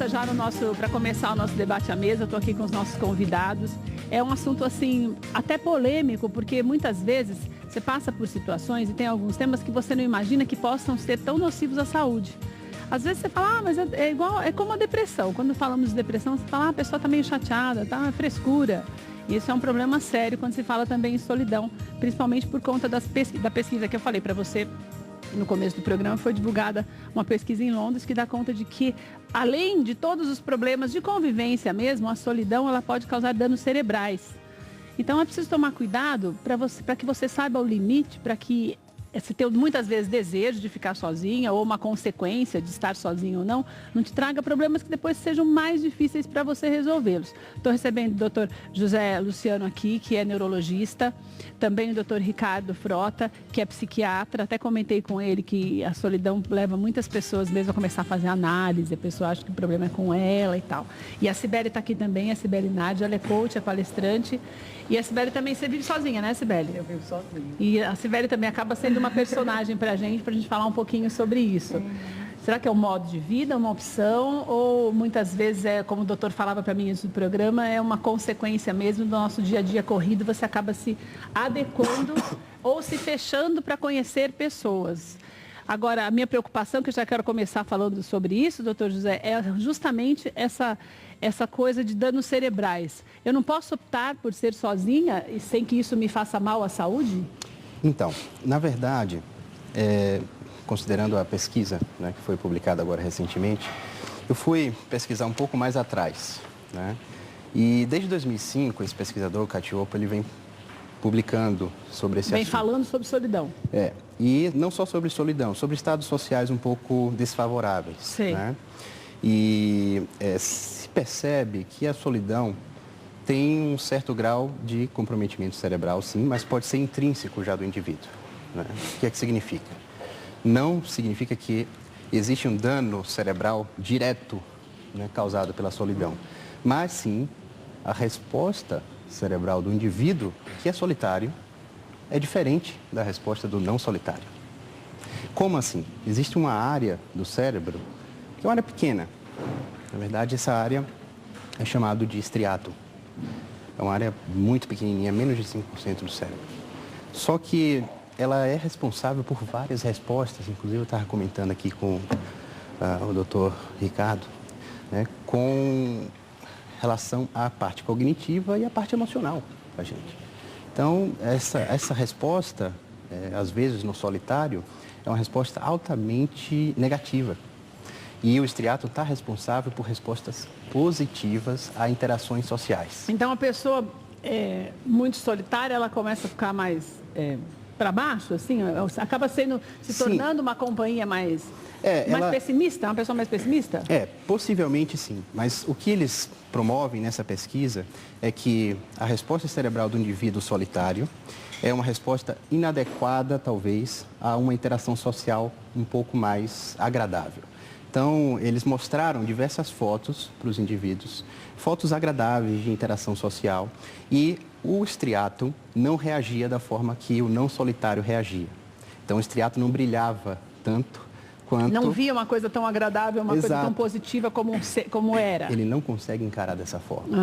volta já para começar o nosso debate à mesa. Estou aqui com os nossos convidados. É um assunto assim, até polêmico, porque muitas vezes você passa por situações e tem alguns temas que você não imagina que possam ser tão nocivos à saúde. Às vezes você fala, mas é como a depressão. Quando falamos de depressão, você fala, a pessoa está meio chateada, tá frescura. E isso é um problema sério quando se fala também em solidão, principalmente por conta da pesquisa que eu falei para você no começo do programa. Foi divulgada uma pesquisa em Londres que dá conta de que, além de todos os problemas de convivência mesmo, a solidão ela pode causar danos cerebrais. Então é preciso tomar cuidado para que você saiba o limite, para que se tem muitas vezes desejo de ficar sozinha ou uma consequência de estar sozinho ou não te traga problemas que depois sejam mais difíceis para você resolvê-los. Estou recebendo o doutor José Luciano aqui, que é neurologista, também o doutor Ricardo Frota, que é psiquiatra. Até comentei com ele que a solidão leva muitas pessoas mesmo a começar a fazer análise, a pessoa acha que o problema é com ela e tal. E a Cibele está aqui também, a Cibele Nádia, ela é coach, é palestrante. E a Cibele também, você vive sozinha, né, Cibele? Eu vivo sozinha. E a Cibele também acaba sendo uma personagem para a gente falar um pouquinho sobre isso. Será que é um modo de vida, uma opção, ou muitas vezes, como o doutor falava para mim antes do programa, é uma consequência mesmo do nosso dia a dia corrido, você acaba se adequando ou se fechando para conhecer pessoas. Agora, a minha preocupação, que eu já quero começar falando sobre isso, doutor José, é justamente essa coisa de danos cerebrais. Eu não posso optar por ser sozinha e sem que isso me faça mal à saúde? Então, na verdade, considerando a pesquisa, né, que foi publicada agora recentemente, eu fui pesquisar um pouco mais atrás, né? E desde 2005, esse pesquisador, Katiopo, ele vem publicando sobre esse assunto. Vem falando sobre solidão. E não só sobre solidão, sobre estados sociais um pouco desfavoráveis. Sim. Né? E se percebe que a solidão tem um certo grau de comprometimento cerebral, sim, mas pode ser intrínseco já do indivíduo. Né? O que é que significa? Não significa que existe um dano cerebral direto, né, causado pela solidão, mas sim a resposta cerebral do indivíduo que é solitário é diferente da resposta do não solitário. Como assim? Existe uma área do cérebro que é uma área pequena. Na verdade, essa área é chamada de estriato. É uma área muito pequenininha, menos de 5% do cérebro. Só que ela é responsável por várias respostas, inclusive eu estava comentando aqui com o doutor Ricardo, né, com relação à parte cognitiva e à parte emocional da gente. Então, essa resposta, às vezes no solitário, é uma resposta altamente negativa. E o estriato está responsável por respostas positivas a interações sociais. Então, a pessoa muito solitária, ela começa a ficar mais para baixo, assim? Acaba se tornando uma companhia mais pessimista? Uma pessoa mais pessimista? Possivelmente sim. Mas o que eles promovem nessa pesquisa é que a resposta cerebral do indivíduo solitário é uma resposta inadequada, talvez, a uma interação social um pouco mais agradável. Então, eles mostraram diversas fotos para os indivíduos, fotos agradáveis de interação social, e o estriato não reagia da forma que o não solitário reagia. Então, o estriato não brilhava tanto quanto... Não via uma coisa tão agradável, uma coisa tão positiva como era. Ele não consegue encarar dessa forma.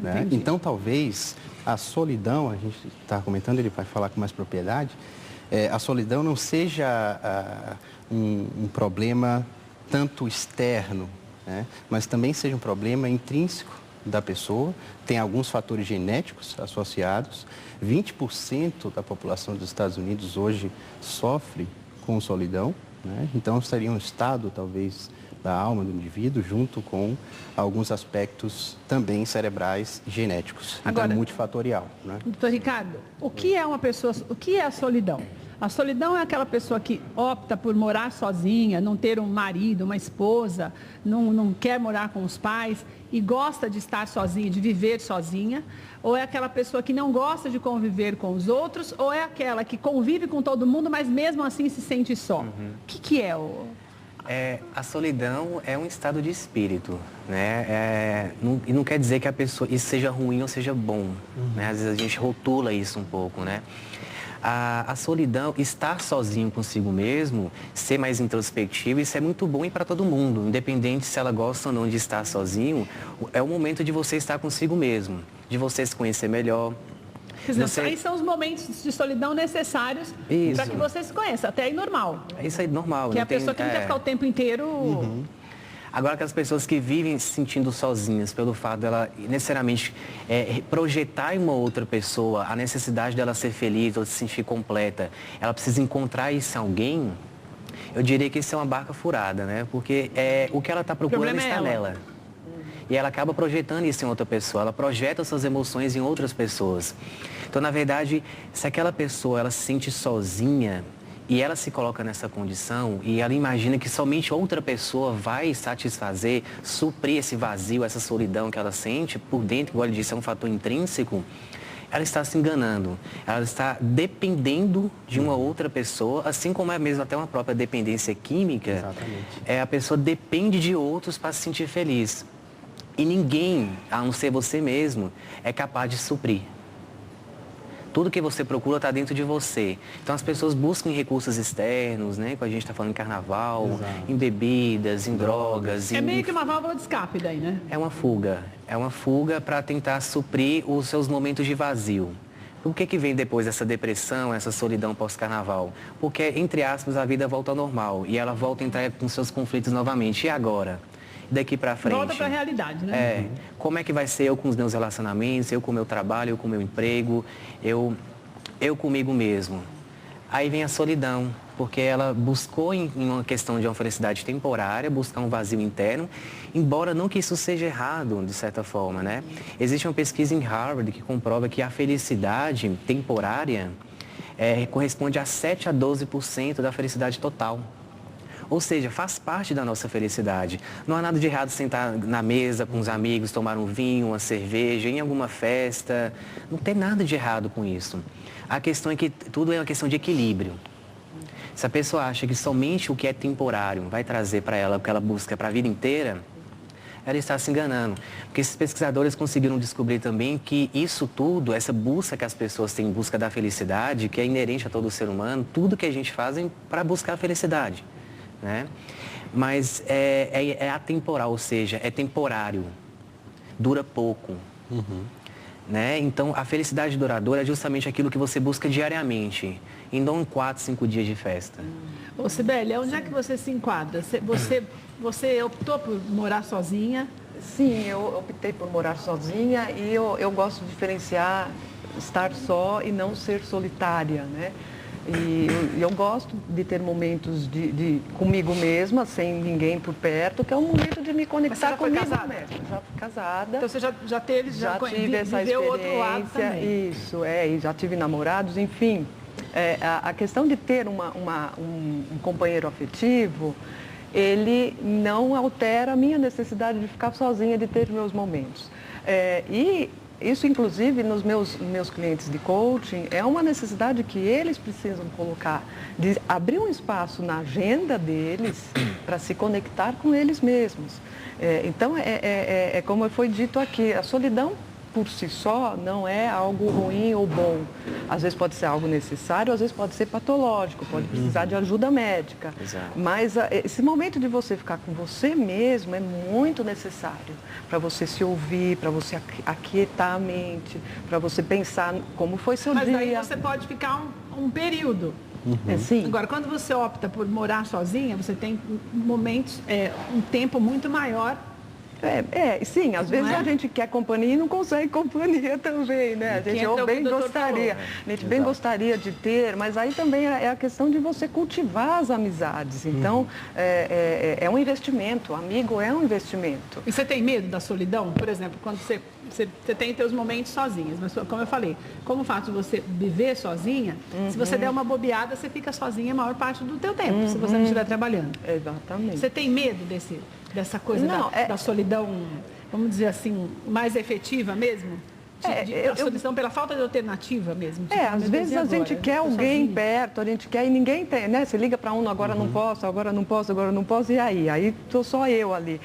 Né? Então, talvez a solidão, a gente está comentando, ele vai falar com mais propriedade, a solidão não seja um problema tanto externo, né? Mas também seja um problema intrínseco da pessoa. Tem alguns fatores genéticos associados. 20% da população dos Estados Unidos hoje sofre com solidão, né? Então, seria um estado, talvez, da alma do indivíduo, junto com alguns aspectos também cerebrais genéticos. Agora, então, multifatorial. Né? Doutor Ricardo, o que é a solidão? A solidão é aquela pessoa que opta por morar sozinha, não ter um marido, uma esposa, não quer morar com os pais e gosta de estar sozinha, de viver sozinha? Ou é aquela pessoa que não gosta de conviver com os outros? Ou é aquela que convive com todo mundo, mas mesmo assim se sente só? O que é o... A solidão é um estado de espírito, né? E não quer dizer que a pessoa, isso seja ruim ou seja bom, né? Às vezes a gente rotula isso um pouco, né? A solidão, estar sozinho consigo mesmo, ser mais introspectivo, isso é muito bom e para todo mundo, independente se ela gosta ou não de estar sozinho, é o momento de você estar consigo mesmo, de você se conhecer melhor. Aí são os momentos de solidão necessários para que você se conheça, até aí normal. Isso aí normal. Que é a pessoa que não quer ficar o tempo inteiro... Agora, aquelas pessoas que vivem se sentindo sozinhas pelo fato dela necessariamente projetar em uma outra pessoa a necessidade dela ser feliz ou se sentir completa, ela precisa encontrar isso em alguém, eu diria que isso é uma barca furada, né? Porque o que ela está procurando está nela. E ela acaba projetando isso em outra pessoa, ela projeta suas emoções em outras pessoas. Então, na verdade, se aquela pessoa ela se sente sozinha, e ela se coloca nessa condição e ela imagina que somente outra pessoa vai satisfazer, suprir esse vazio, essa solidão que ela sente por dentro, igual ele disse, é um fator intrínseco, ela está se enganando. Ela está dependendo de uma outra pessoa, assim como é mesmo até uma própria dependência química. Exatamente. A pessoa depende de outros para se sentir feliz. E ninguém, a não ser você mesmo, é capaz de suprir. Tudo que você procura está dentro de você. Então, as pessoas buscam em recursos externos, né? Como a gente está falando em carnaval, em bebidas, em drogas. É meio que uma válvula de escape daí, né? É uma fuga. É uma fuga para tentar suprir os seus momentos de vazio. O que vem depois dessa depressão, essa solidão pós-carnaval? Porque, entre aspas, a vida volta ao normal e ela volta a entrar com seus conflitos novamente. E agora? Daqui para frente. Volta para a realidade, né? Como é que vai ser eu com os meus relacionamentos, eu com o meu trabalho, eu com o meu emprego, eu comigo mesmo. Aí vem a solidão, porque ela buscou em uma questão de uma felicidade temporária, buscar um vazio interno, embora não que isso seja errado, de certa forma, né? Existe uma pesquisa em Harvard que comprova que a felicidade temporária corresponde a 7 a 12% da felicidade total. Ou seja, faz parte da nossa felicidade. Não há nada de errado sentar na mesa com os amigos, tomar um vinho, uma cerveja, em alguma festa. Não tem nada de errado com isso. A questão é que tudo é uma questão de equilíbrio. Se a pessoa acha que somente o que é temporário vai trazer para ela o que ela busca para a vida inteira, ela está se enganando. Porque esses pesquisadores conseguiram descobrir também que isso tudo, essa busca que as pessoas têm em busca da felicidade, que é inerente a todo ser humano, tudo que a gente faz é para buscar a felicidade. Né? Mas é atemporal, ou seja, é temporário, dura pouco. Né? Então, a felicidade duradoura é justamente aquilo que você busca diariamente, e não em 4, 5 dias de festa. Ô, Cibele, onde é que você se enquadra? Você optou por morar sozinha? Sim, eu optei por morar sozinha e eu gosto de diferenciar estar só e não ser solitária, né? E eu gosto de ter momentos de comigo mesma, sem ninguém por perto, que é um momento de me conectar comigo mesma. Já fui casada. Então você já tive essa experiência. Outro lado também. Isso, e já tive namorados, enfim. A questão de ter um companheiro afetivo, ele não altera a minha necessidade de ficar sozinha, de ter meus momentos. E isso, inclusive, nos meus clientes de coaching, é uma necessidade que eles precisam colocar, de abrir um espaço na agenda deles para se conectar com eles mesmos. Então, como foi dito aqui, a solidão por si só não é algo ruim ou bom. Às vezes pode ser algo necessário, às vezes pode ser patológico, pode precisar de ajuda médica. Exato. Mas esse momento de você ficar com você mesmo é muito necessário para você se ouvir, para você aquietar a mente, para você pensar como foi seu dia. Mas daí você pode ficar um período. Sim. Agora, quando você opta por morar sozinha, você tem momentos, um tempo muito maior. Sim, às vezes a gente quer companhia e não consegue companhia também, né? A gente bem gostaria de ter, mas aí também é a questão de você cultivar as amizades. Então, é um investimento, o amigo é um investimento. E você tem medo da solidão? Por exemplo, quando você tem seus momentos sozinhas, mas como eu falei, como o fato de você viver sozinha, se você der uma bobeada, você fica sozinha a maior parte do teu tempo, se você não estiver trabalhando. Exatamente. Você tem medo dessa coisa da solidão, vamos dizer assim, mais efetiva mesmo? a solidão pela falta de alternativa mesmo. Tipo, Às vezes a gente quer alguém perto, a gente quer e ninguém tem, né? Você liga para um, agora não posso, agora não posso, agora não posso, e aí? Aí estou só eu ali.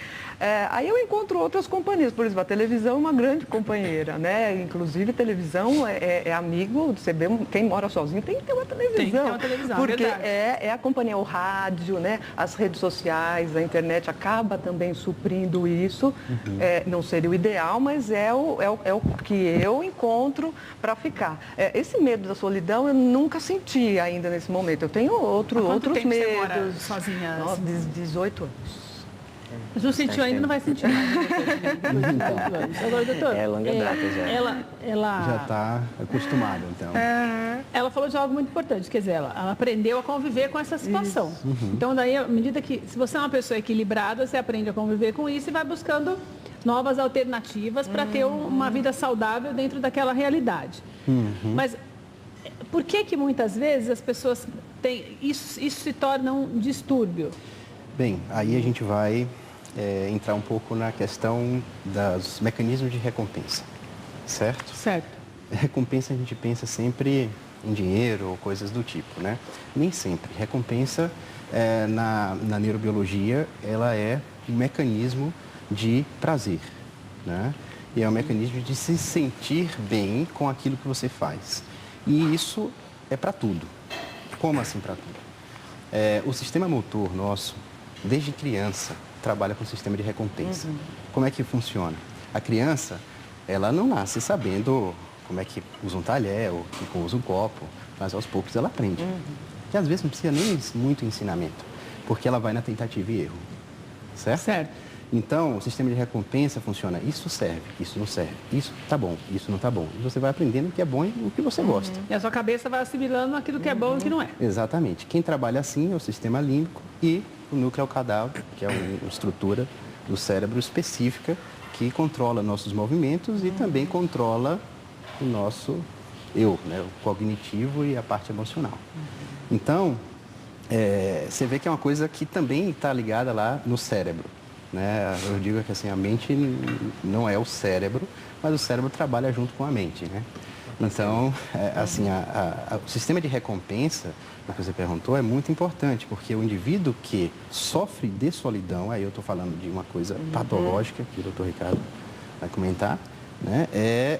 Aí eu encontro outras companhias, por exemplo, a televisão é uma grande companheira, né? Inclusive, televisão é amigo, você vê, quem mora sozinho tem que ter uma televisão. Tem que ter uma televisão, porque verdade. é a companhia, o rádio, né? As redes sociais, a internet acaba também suprindo isso. Não seria o ideal, mas é o que eu encontro para ficar. Esse medo da solidão eu nunca senti ainda nesse momento. Eu tenho outros tempo medos. Você mora sozinha? Nossa, 18 anos. Mas não sentiu ainda, não vai sentir mais. Agora, doutor, É longa data já. Ela Já está acostumado, então. Ela falou de algo muito importante, quer dizer, ela aprendeu a conviver com essa situação. Então, daí, à medida que, se você é uma pessoa equilibrada, você aprende a conviver com isso e vai buscando novas alternativas para ter uma vida saudável dentro daquela realidade. Mas por que muitas vezes as pessoas têm, isso se torna um distúrbio? Bem, aí a gente vai entrar um pouco na questão dos mecanismos de recompensa, certo? Certo. Recompensa a gente pensa sempre em dinheiro ou coisas do tipo, né? Nem sempre. Recompensa, na neurobiologia, ela é um mecanismo de prazer, né? E é um mecanismo de se sentir bem com aquilo que você faz. E isso é para tudo. Como assim para tudo? O sistema motor nosso, desde criança, trabalha com o sistema de recompensa. Como é que funciona? A criança, ela não nasce sabendo como é que usa um talher ou que usa um copo, mas aos poucos ela aprende. Que às vezes não precisa nem muito ensinamento, porque ela vai na tentativa e erro. Certo? Certo. Então, o sistema de recompensa funciona. Isso serve, isso não serve. Isso tá bom, isso não tá bom. E você vai aprendendo o que é bom e o que você gosta. E a sua cabeça vai assimilando aquilo que é bom e o que não é. Exatamente. Quem trabalha assim é o sistema límbico e o núcleo caudal, que é uma estrutura do cérebro específica que controla nossos movimentos e também controla o nosso eu, né? O cognitivo e a parte emocional. Então, você vê que é uma coisa que também está ligada lá no cérebro. Né? Eu digo que assim, a mente não é o cérebro, mas o cérebro trabalha junto com a mente, né? Então, o sistema de recompensa, que você perguntou, é muito importante, porque o indivíduo que sofre de solidão, aí eu estou falando de uma coisa patológica, que o doutor Ricardo vai comentar, né? É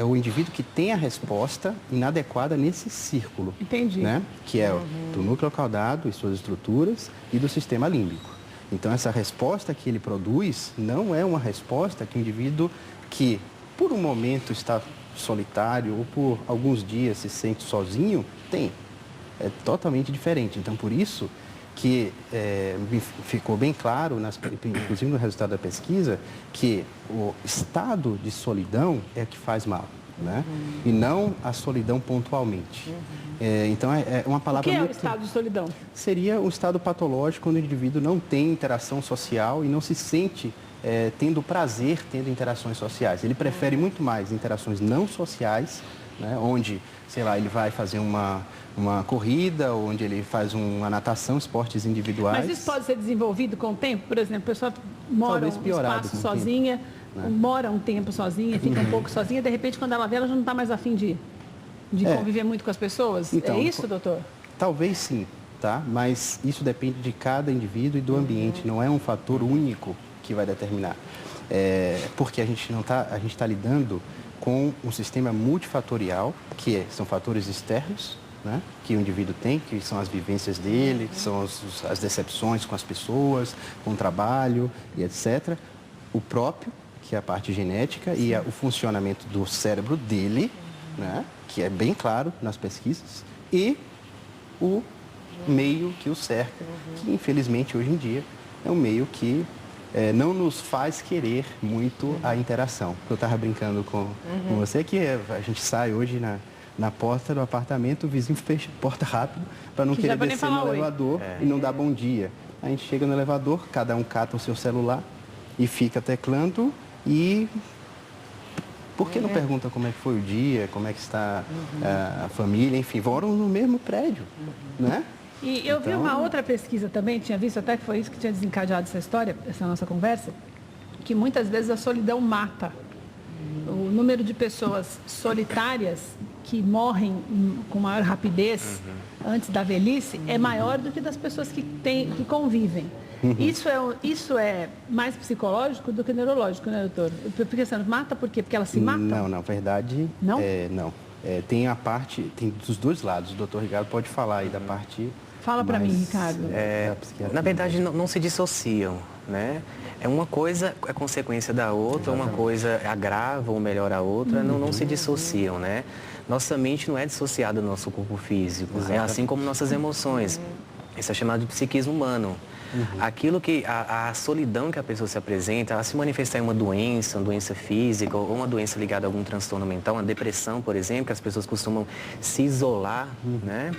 o indivíduo que tem a resposta inadequada nesse círculo. Entendi. Né? Que é do núcleo caudado e suas estruturas e do sistema límbico. Então, essa resposta que ele produz não é uma resposta que o indivíduo que, por um momento, está solitário ou por alguns dias se sente sozinho, tem. É totalmente diferente. Então, por isso que ficou bem claro, inclusive no resultado da pesquisa, que o estado de solidão é que faz mal, né? E não a solidão pontualmente. Então, é uma palavra O que é o muito... estado de solidão? Seria um estado patológico quando o indivíduo não tem interação social e não se sente tendo prazer tendo interações sociais. Ele prefere muito mais interações não sociais, né? Onde, sei lá, ele vai fazer uma corrida, onde ele faz uma natação, esportes individuais. Mas isso pode ser desenvolvido com o tempo? Por exemplo, a pessoa mora um espaço sozinha, mora um tempo sozinha, fica um pouco sozinha, de repente, quando ela vê, ela já não está mais afim de conviver muito com as pessoas? Então, é isso, doutor? Talvez sim, tá? Mas isso depende de cada indivíduo e do ambiente, não é um fator único que vai determinar. Porque a gente está lidando com um sistema multifatorial, que são fatores externos, né, que o indivíduo tem, que são as vivências dele, que são as decepções com as pessoas, com o trabalho e etc. O próprio, que é a parte genética, e o funcionamento do cérebro dele, né, que é bem claro nas pesquisas, e o meio que o cerca, que infelizmente hoje em dia é um meio que não nos faz querer muito a interação. Eu estava brincando com você que a gente sai hoje na porta do apartamento, o vizinho fecha a porta rápido para não querer descer no elevador e não dar bom dia. A gente chega no elevador, cada um cata o seu celular e fica teclando e... Por que não pergunta como é que foi o dia, como é que está a família, enfim, moram no mesmo prédio, né? E eu vi uma outra pesquisa também, tinha visto até que foi isso que tinha desencadeado essa história, essa nossa conversa, que muitas vezes a solidão mata. número de pessoas solitárias que morrem com maior rapidez antes da velhice é maior do que das pessoas que convivem. Isso é mais psicológico do que neurológico, né, doutor? Porque você mata por quê? Porque elas se matam? Não, na verdade, não. Não. Tem a parte, tem dos dois lados. O doutor Ricardo pode falar aí da parte... Fala para mim, Ricardo. Na verdade, não se dissociam, né? Uma coisa é consequência da outra, uma coisa agrava ou melhora a outra, não se dissociam, né? Nossa mente não é dissociada do nosso corpo físico, é assim como nossas emoções. Isso é chamado de psiquismo humano. Aquilo que a solidão que a pessoa se apresenta, ela se manifestar em uma doença física ou uma doença ligada a algum transtorno mental, uma depressão, por exemplo, que as pessoas costumam se isolar, né?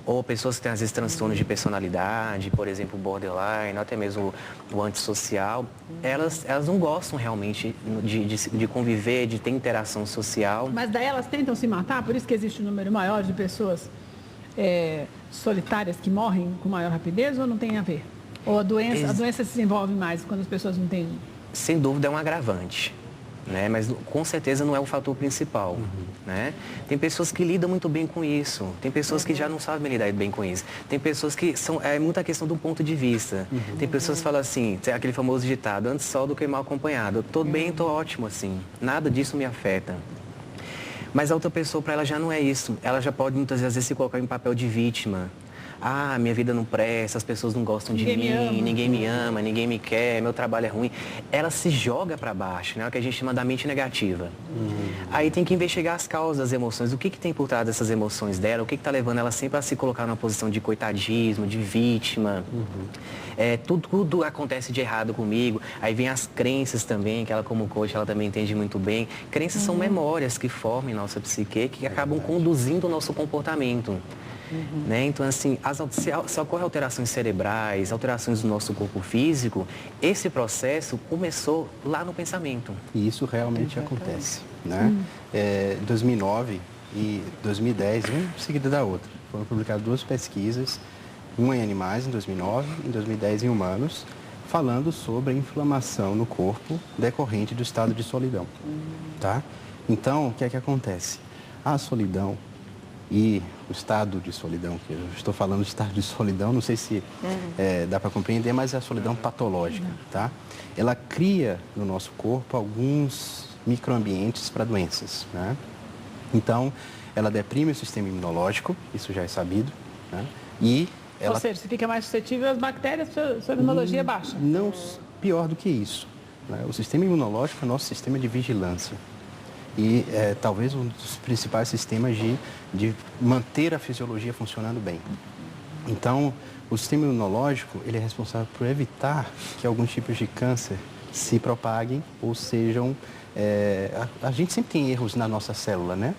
Ou pessoas que têm, às vezes, transtornos de personalidade, por exemplo, borderline, até mesmo o antissocial, elas não gostam realmente de conviver, de ter interação social. Mas daí elas tentam se matar, por isso que existe um número maior de pessoas solitárias que morrem com maior rapidez, ou não tem a ver? Ou a doença se desenvolve mais quando as pessoas não têm? Sem dúvida é um agravante, né? Mas com certeza não é o fator principal, né? Tem pessoas que lidam muito bem com isso, tem pessoas que já não sabem lidar bem com isso, tem pessoas que é muita questão do ponto de vista. Tem pessoas que falam assim, tem aquele famoso ditado, antes só do que mal acompanhado. Eu estou bem, estou ótimo assim, nada disso me afeta. Mas a outra pessoa, para ela já não é isso, ela já pode muitas vezes se colocar em papel de vítima. Ah, minha vida não presta, as pessoas não gostam de mim, ninguém me ama, ninguém me quer, meu trabalho é ruim. Ela se joga para baixo, né? O que a gente chama da mente negativa. Aí tem que investigar as causas das emoções, o que tem por trás dessas emoções dela, o que está levando ela sempre a se colocar numa posição de coitadismo, de vítima. Tudo acontece de errado comigo. Aí vem as crenças também, que ela como coach, ela também entende muito bem. Crenças são memórias que formam em nossa psique, que acabam conduzindo o nosso comportamento. Né? Então, assim, se ocorrem alterações cerebrais, alterações do nosso corpo físico, esse processo começou lá no pensamento. E isso realmente acontece, né? 2009 e 2010, uma seguida da outra, foram publicadas 2 pesquisas, uma em animais em 2009 e em 2010 em humanos, falando sobre a inflamação no corpo decorrente do estado de solidão, tá? Então, o que é que acontece? A solidão e o estado de solidão, que eu estou falando de estado de solidão, não sei se dá para compreender, mas é a solidão patológica, tá? Ela cria no nosso corpo alguns microambientes para doenças, né? Então, ela deprime o sistema imunológico, isso já é sabido, né? E ela... Ou seja, você fica mais suscetível às bactérias, sua imunologia é baixa. Não, pior do que isso, né? O sistema imunológico é o nosso sistema de vigilância. E talvez um dos principais sistemas de manter a fisiologia funcionando bem. Então, o sistema imunológico, ele é responsável por evitar que alguns tipos de câncer se propaguem ou sejam... a gente sempre tem erros na nossa célula, né?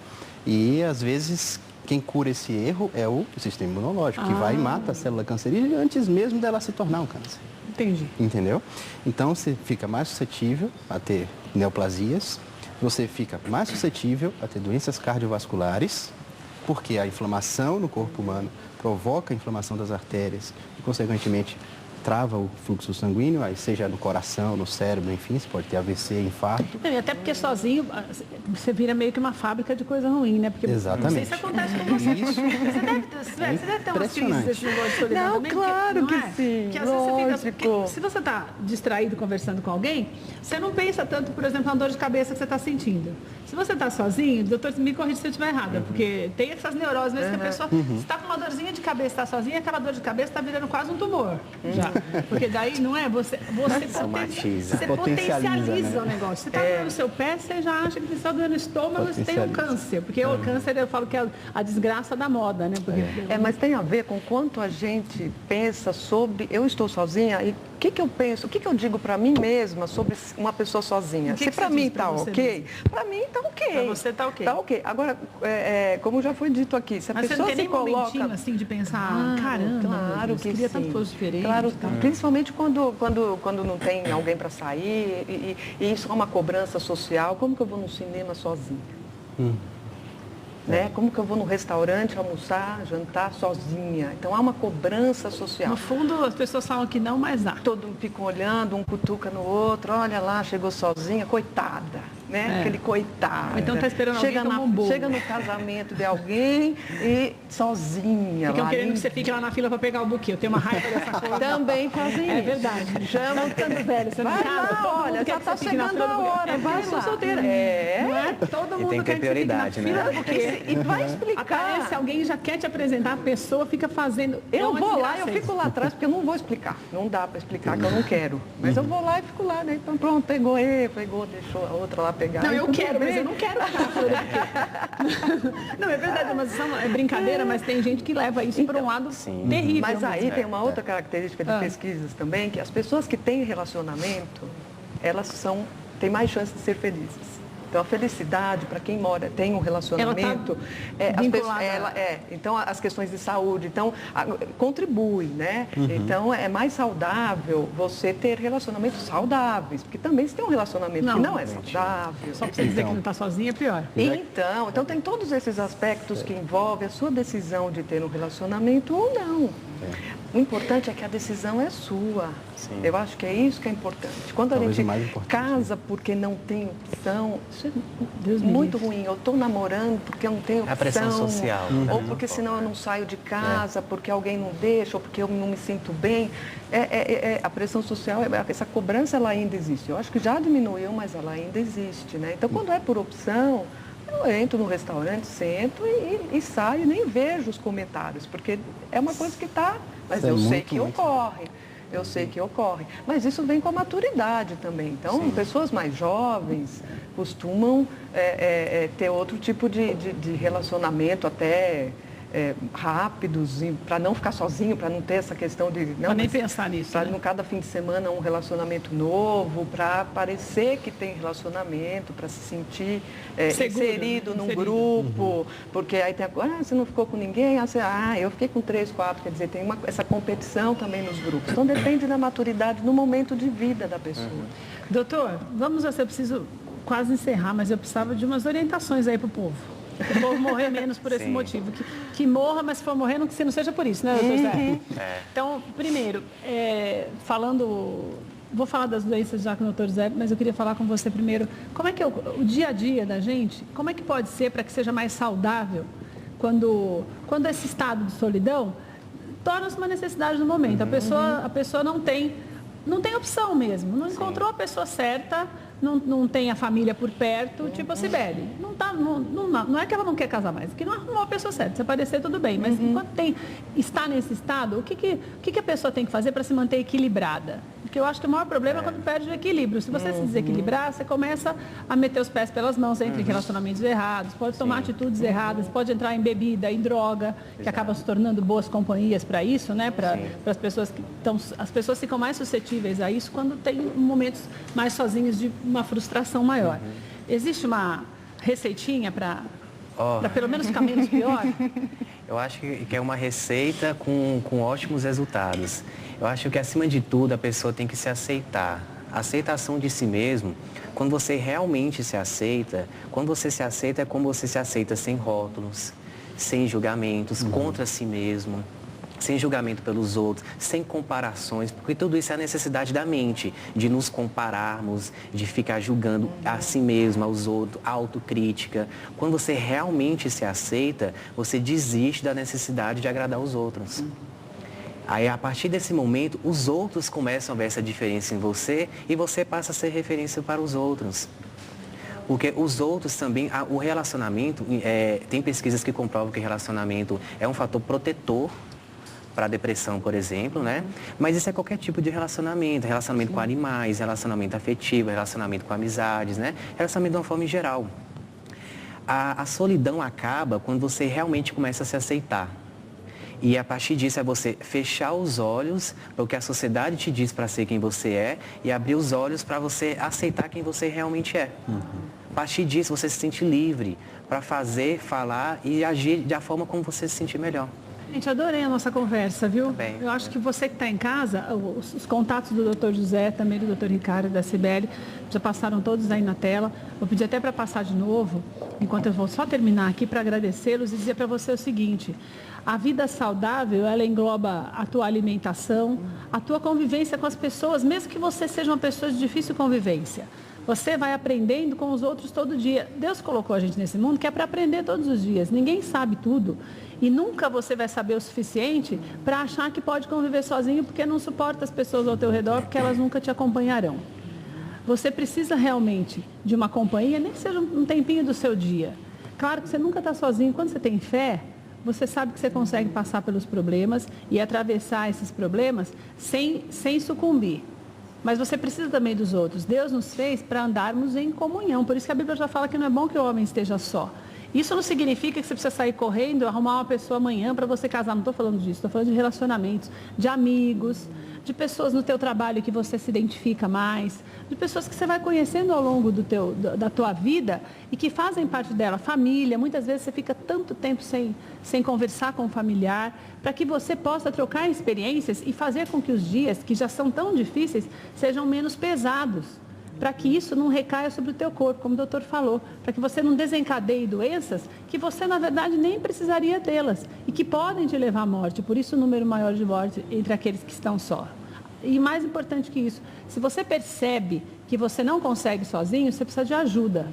E, às vezes, quem cura esse erro é o sistema imunológico, que vai e mata a célula cancerígena antes mesmo dela se tornar um câncer. Entendi. Entendeu? Então, você fica mais suscetível a ter neoplasias, você fica mais suscetível a ter doenças cardiovasculares, porque a inflamação no corpo humano provoca a inflamação das artérias e, consequentemente, trava o fluxo sanguíneo, aí seja no coração, no cérebro, enfim, você pode ter AVC, infarto. E até porque sozinho você vira meio que uma fábrica de coisa ruim, né? Porque exatamente. Não sei se acontece com você. Isso. Você deve ter umas crises desse negócio de solidão também. Claro que sim, porque às vezes você fica... Se você está distraído conversando com alguém, você não pensa tanto, por exemplo, na dor de cabeça que você está sentindo. Se você está sozinho, doutor, me corrija se eu estiver errada, porque tem essas neuroses mesmo que a pessoa... Se está com uma dorzinha de cabeça, está sozinha, aquela dor de cabeça está virando quase um tumor. Já. Porque daí, não é? Você potencializa o negócio. Você está doendo o seu pé, você já acha que você está doendo o estômago, você tem um câncer. Porque o câncer, eu falo que é a desgraça da moda, né? Porque... mas tem a ver com quanto a gente pensa sobre... Eu estou sozinha e o que eu penso, o que eu digo para mim mesma sobre uma pessoa sozinha? Se para mim está ok, para mim está ok. Para você está ok. Está ok. Agora, como já foi dito aqui, se a mas pessoa você não tem se coloca... momentinho assim de pensar, caramba, claro que queria sim. tanto coisa diferente. Claro, principalmente quando não tem alguém para sair e isso é uma cobrança social. Como que eu vou no cinema sozinha? Né? Como que eu vou no restaurante almoçar, jantar sozinha? Então há uma cobrança social. No fundo, as pessoas falam que não, mas há. Todo mundo fica olhando, um cutuca no outro, olha lá, chegou sozinha, coitada. né? Aquele coitado. Ou então tá esperando chega alguém tomar um bolo. Chega no casamento de alguém e sozinha. Ficam lá, querendo que você fique lá na fila para pegar o buquê. Eu tenho uma raiva dessa coisa. Também fazem É isso. verdade. Chamam ficando velho, você não vai casa, lá, todo olha, mundo já quer que tá você fique na chegando fila a do buquê. hora, É, vai eu sou lá. solteira. Não é? Todo mundo tem quer prioridade, que você fique na né? fila do buquê. E vai explicar. Aparece alguém e já quer te apresentar, a pessoa fica fazendo... Eu uma vou lá, desgraça eu isso. fico lá atrás, porque eu não vou explicar. Não dá para explicar, que eu não quero. Mas eu vou lá e fico lá, né? Então, pronto, pegou, deixou a outra lá pegar. Não, E eu tudo quero, bem. mas eu não quero ficar na fila do buquê. Não, é verdade, mas isso é brincadeira, mas tem gente que leva isso para um lado terrível. Mas aí mesmo. tem uma outra característica de pesquisas também, que as pessoas que têm relacionamento, elas têm mais chance de ser felizes. Então, a felicidade, para quem tem um relacionamento, então as questões de saúde, então, contribui, né? Então, é mais saudável você ter relacionamentos saudáveis, porque também se tem um relacionamento que não é saudável. Só para você dizer que não está sozinha, é pior. Então tem todos esses aspectos que envolvem a sua decisão de ter um relacionamento ou não. O importante é que a decisão é sua. Sim. Eu acho que é isso que é importante. Quando a gente casa porque não tem opção, isso é muito ruim. Eu estou namorando porque eu não tenho opção. A pressão social. Ou porque senão eu não saio de casa, porque alguém não deixa, ou porque eu não me sinto bem. A pressão social, essa cobrança, ela ainda existe. Eu acho que já diminuiu, mas ela ainda existe, né? Então, quando é por opção, eu entro no restaurante, sento e saio, nem vejo os comentários, porque é uma coisa que está... Mas eu sei que ocorre. Eu sei que ocorre. Mas isso vem com a maturidade também. Então, pessoas mais jovens costumam ter outro tipo de relacionamento até rápidos, para não ficar sozinho, para não ter essa questão de... Para nem pensar nisso. Para no cada fim de semana um relacionamento novo, para parecer que tem relacionamento, para se sentir inserido num grupo, porque aí tem você não ficou com ninguém, eu fiquei com 3, 4, quer dizer, tem essa competição também nos grupos. Então depende da maturidade no momento de vida da pessoa. Doutor, eu preciso quase encerrar, mas eu precisava de umas orientações aí para o povo. O povo morrer menos por esse motivo. Que morra, mas se for morrer, que não seja por isso, né, doutor Zé? Então, primeiro, vou falar das doenças já com o doutor Zé, mas eu queria falar com você primeiro. Como é que o dia a dia da gente, como é que pode ser para que seja mais saudável quando esse estado de solidão torna-se uma necessidade no momento? A pessoa não tem opção mesmo, não encontrou a pessoa certa, não tem a família por perto, tipo a Cibele. Não é que ela não quer casar mais, que não arrumou a pessoa certa. Se aparecer, tudo bem. Mas enquanto está nesse estado, o que a pessoa tem que fazer para se manter equilibrada? Porque eu acho que o maior problema é quando perde o equilíbrio. Se você se desequilibrar, você começa a meter os pés pelas mãos, entra em relacionamentos errados, pode tomar atitudes erradas, pode entrar em bebida, em droga, que acaba se tornando boas companhias para isso, né? Para as pessoas que estão... As pessoas ficam mais suscetíveis a isso quando tem momentos mais sozinhos de uma frustração maior. Existe uma receitinha para pelo menos ficar menos pior? Eu acho que é uma receita com ótimos resultados. Eu acho que, acima de tudo, a pessoa tem que se aceitar. A aceitação de si mesmo, quando você realmente se aceita, quando você se aceita, é como você se aceita sem rótulos, sem julgamentos, contra si mesmo, sem julgamento pelos outros, sem comparações, porque tudo isso é a necessidade da mente, de nos compararmos, de ficar julgando a si mesmo, aos outros, a autocrítica. Quando você realmente se aceita, você desiste da necessidade de agradar os outros. Aí, a partir desse momento, os outros começam a ver essa diferença em você e você passa a ser referência para os outros. Porque os outros também, o relacionamento, tem pesquisas que comprovam que o relacionamento é um fator protetor para a depressão, por exemplo, né? Mas isso é qualquer tipo de relacionamento com animais, relacionamento afetivo, relacionamento com amizades, né? Relacionamento de uma forma em geral. A solidão acaba quando você realmente começa a se aceitar. E a partir disso é você fechar os olhos para o que a sociedade te diz para ser quem você é e abrir os olhos para você aceitar quem você realmente é. A partir disso você se sente livre para fazer, falar e agir da forma como você se sentir melhor. Gente, adorei a nossa conversa, viu? Bem, eu acho que você que está em casa, os contatos do Dr. José, também do Dr. Ricardo, da Cibele, já passaram todos aí na tela. Vou pedir até para passar de novo, enquanto eu vou só terminar aqui para agradecê-los e dizer para você o seguinte: a vida saudável, ela engloba a tua alimentação, a tua convivência com as pessoas, mesmo que você seja uma pessoa de difícil convivência. Você vai aprendendo com os outros todo dia. Deus colocou a gente nesse mundo que é para aprender todos os dias. Ninguém sabe tudo. E nunca você vai saber o suficiente para achar que pode conviver sozinho porque não suporta as pessoas ao teu redor, porque elas nunca te acompanharão. Você precisa realmente de uma companhia, nem que seja um tempinho do seu dia. Claro que você nunca está sozinho. Quando você tem fé, você sabe que você consegue passar pelos problemas e atravessar esses problemas sem sucumbir. Mas você precisa também dos outros. Deus nos fez para andarmos em comunhão. Por isso que a Bíblia já fala que não é bom que o homem esteja só. Isso não significa que você precisa sair correndo, arrumar uma pessoa amanhã para você casar. Não estou falando disso, estou falando de relacionamentos, de amigos, de pessoas no teu trabalho que você se identifica mais, de pessoas que você vai conhecendo ao longo da tua vida e que fazem parte dela. Família, muitas vezes você fica tanto tempo sem conversar com o familiar, para que você possa trocar experiências e fazer com que os dias, que já são tão difíceis, sejam menos pesados. Para que isso não recaia sobre o teu corpo, como o doutor falou, para que você não desencadeie doenças que você, na verdade, nem precisaria tê-las e que podem te levar à morte. Por isso, o número maior de mortes entre aqueles que estão só. E mais importante que isso, se você percebe que você não consegue sozinho, você precisa de ajuda.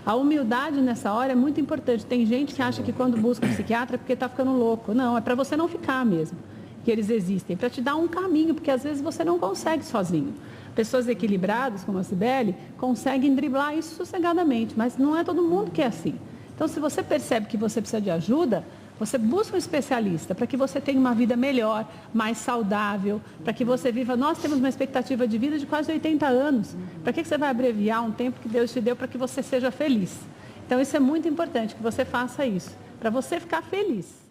A humildade nessa hora é muito importante. Tem gente que acha que quando busca um psiquiatra é porque está ficando louco. Não, é para você não ficar mesmo, que eles existem, para te dar um caminho, porque às vezes você não consegue sozinho. Pessoas equilibradas, como a Cibele, conseguem driblar isso sossegadamente, mas não é todo mundo que é assim. Então, se você percebe que você precisa de ajuda, você busca um especialista para que você tenha uma vida melhor, mais saudável, para que você viva... Nós temos uma expectativa de vida de quase 80 anos. Para que você vai abreviar um tempo que Deus te deu para que você seja feliz? Então, isso é muito importante, que você faça isso, para você ficar feliz.